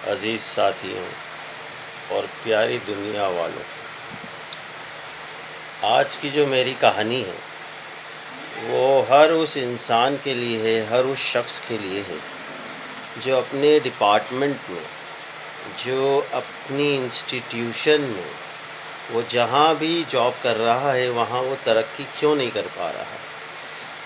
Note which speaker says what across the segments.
Speaker 1: अज़ीज़ साथियों और प्यारी दुनिया वालों, आज की जो मेरी कहानी है वो हर उस इंसान के लिए है, हर उस शख्स के लिए है जो अपने डिपार्टमेंट में, जो अपनी इंस्टीट्यूशन में, वो जहाँ भी जॉब कर रहा है वहाँ वो तरक्की क्यों नहीं कर पा रहा है।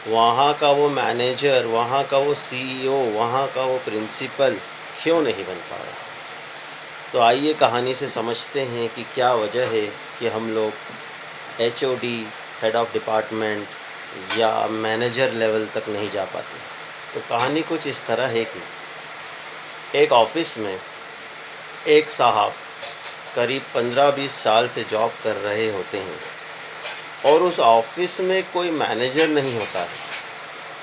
Speaker 1: वहाँ का वो मैनेजर, वहाँ का वो सीईओ, वहाँ का वो प्रिंसिपल क्यों नहीं बन पा रहा। तो आइए कहानी से समझते हैं कि क्या वजह है कि हम लोग एचओडी, हेड ऑफ़ डिपार्टमेंट या मैनेजर लेवल तक नहीं जा पाते। तो कहानी कुछ इस तरह है कि एक ऑफ़िस में एक साहब करीब 15-20 साल से जॉब कर रहे होते हैं और उस ऑफ़िस में कोई मैनेजर नहीं होता है।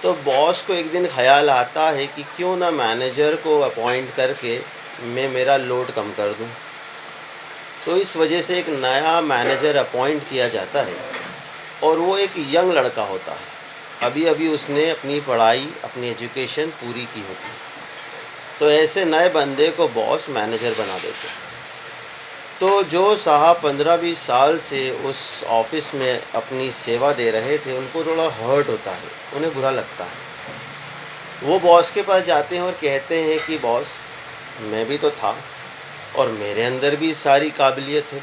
Speaker 1: तो बॉस को एक दिन ख़्याल आता है कि क्यों ना मैनेजर को अपॉइंट करके मैं मेरा लोड कम कर दूं। तो इस वजह से एक नया मैनेजर अपॉइंट किया जाता है और वो एक यंग लड़का होता है। अभी अभी उसने अपनी पढ़ाई, अपनी एजुकेशन पूरी की होती है। तो ऐसे नए बंदे को बॉस मैनेजर बना देते हैं। तो जो साहब 15-20 साल से उस ऑफ़िस में अपनी सेवा दे रहे थे, उनको थोड़ा हर्ट होता है, उन्हें बुरा लगता है। वो बॉस के पास जाते हैं और कहते हैं कि बॉस, मैं भी तो था और मेरे अंदर भी सारी काबिलियत है,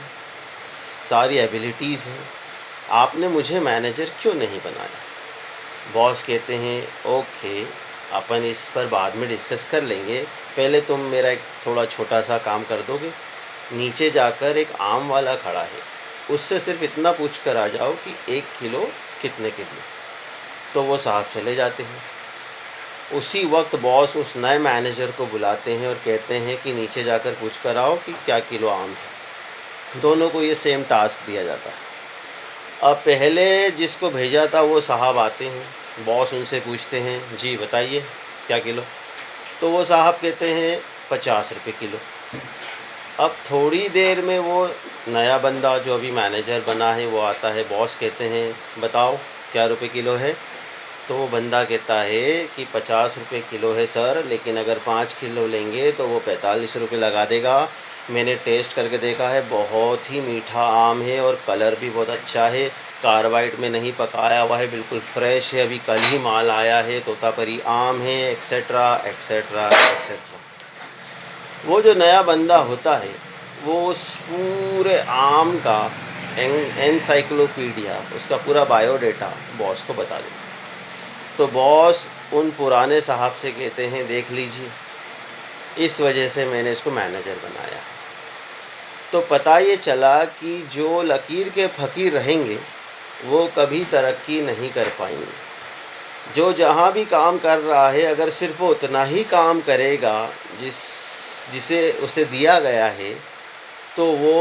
Speaker 1: सारी एबिलिटीज़ हैं, आपने मुझे मैनेजर क्यों नहीं बनाया। बॉस कहते हैं ओके, अपन इस पर बाद में डिस्कस कर लेंगे, पहले तुम मेरा एक थोड़ा छोटा सा काम कर दोगे। नीचे जाकर एक आम वाला खड़ा है, उससे सिर्फ इतना पूछ कर आ जाओ कि 1 किलो कितने के दिए। तो वो साहब चले जाते हैं। उसी वक्त बॉस उस नए मैनेजर को बुलाते हैं और कहते हैं कि नीचे जाकर पूछ कर आओ कि क्या किलो आम है। दोनों को ये सेम टास्क दिया जाता है। अब पहले जिसको भेजा था वो साहब आते हैं, बॉस उनसे पूछते हैं जी बताइए क्या किलो। तो वो साहब कहते हैं 50 रुपये किलो। अब थोड़ी देर में वो नया बंदा जो अभी मैनेजर बना है वो आता है, बॉस कहते हैं बताओ क्या रुपए किलो है। तो वो बंदा कहता है कि 50 रुपये किलो है सर, लेकिन अगर 5 किलो लेंगे तो वो 45 रुपये लगा देगा। मैंने टेस्ट करके देखा है, बहुत ही मीठा आम है और कलर भी बहुत अच्छा है, कार्बाइड में नहीं पकाया हुआ है, बिल्कुल फ्रेश है, अभी कल ही माल आया है, तोतापरी आम है, एक्सेट्रा एक्सेट्रा एक्सेट्रा। वो जो नया बंदा होता है वो उस पूरे आम का एनसाइक्लोपीडिया, उसका पूरा बायोडेटा बॉस को बता देता। तो बॉस उन पुराने साहब से कहते हैं देख लीजिए, इस वजह से मैंने इसको मैनेजर बनाया। तो पता ये चला कि जो लकीर के फ़कीर रहेंगे वो कभी तरक्की नहीं कर पाएंगे। जो जहाँ भी काम कर रहा है, अगर सिर्फ वो उतना ही काम करेगा जिसे उसे दिया गया है, तो वो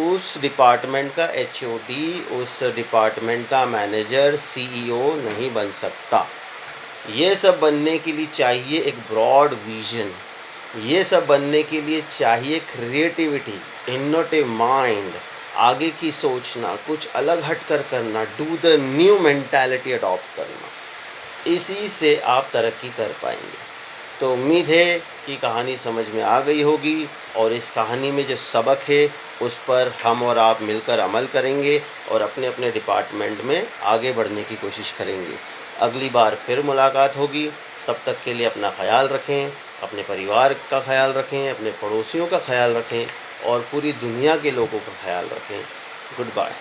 Speaker 1: उस डिपार्टमेंट का एचओडी, उस डिपार्टमेंट का मैनेजर, सीईओ नहीं बन सकता। ये सब बनने के लिए चाहिए एक ब्रॉड विज़न, ये सब बनने के लिए चाहिए क्रिएटिविटी, इनोवेटिव माइंड, आगे की सोचना, कुछ अलग हटकर करना, do the new mentality adopt करना। इसी से आप तरक्की कर पाएंगे। तो उम्मीद है कि कहानी समझ में आ गई होगी और इस कहानी में जो सबक है उस पर हम और आप मिलकर अमल करेंगे और अपने अपने डिपार्टमेंट में आगे बढ़ने की कोशिश करेंगे। अगली बार फिर मुलाकात होगी, तब तक के लिए अपना ख्याल रखें, अपने परिवार का ख्याल रखें, अपने पड़ोसियों का ख्याल रखें और पूरी दुनिया के लोगों का ख्याल रखें। Good bye.